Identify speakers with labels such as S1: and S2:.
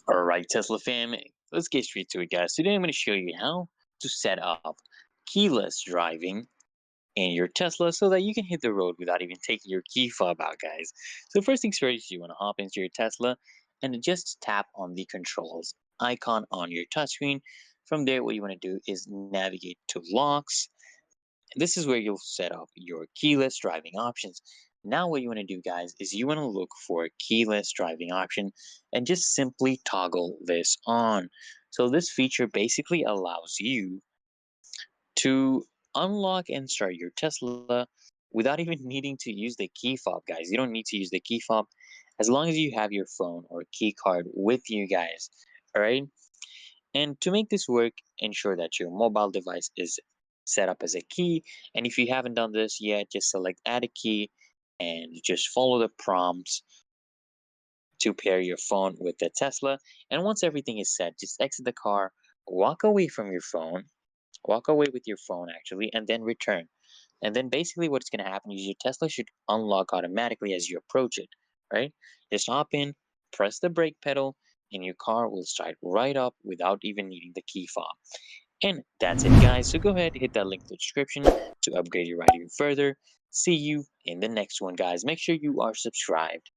S1: All right, Tesla fam, let's get straight to it, guys. Today I'm going to show you how to set up keyless driving in your Tesla so that you can hit the road without even taking your key fob out, guys. So first things first, you want to hop into your Tesla and just tap on the controls icon on your touchscreen. From there, what you want to do is navigate to locks. This is where you'll set up your keyless driving options. Now, what you want to do, guys, is you want to look for a keyless driving option and just simply toggle this on. So, this feature basically allows you to unlock and start your Tesla without even needing to use the key fob, guys. You don't need to use the key fob as long as you have your phone or key card with you, guys. All right. And to make this work, ensure that your mobile device is set up as a key. And if you haven't done this yet, just select add a key and just follow the prompts to pair your phone with the Tesla. And once everything is set, just exit the car, walk away from your phone, walk away with your phone actually, and then return. And then basically what's going to happen is your Tesla should unlock automatically as you approach it, right? Just hop in, press the brake pedal, and your car will start right up without even needing the key fob. And that's it, guys. So go ahead, hit that link in the description to upgrade your ride even further. See you in the next one, guys. Make sure you are subscribed.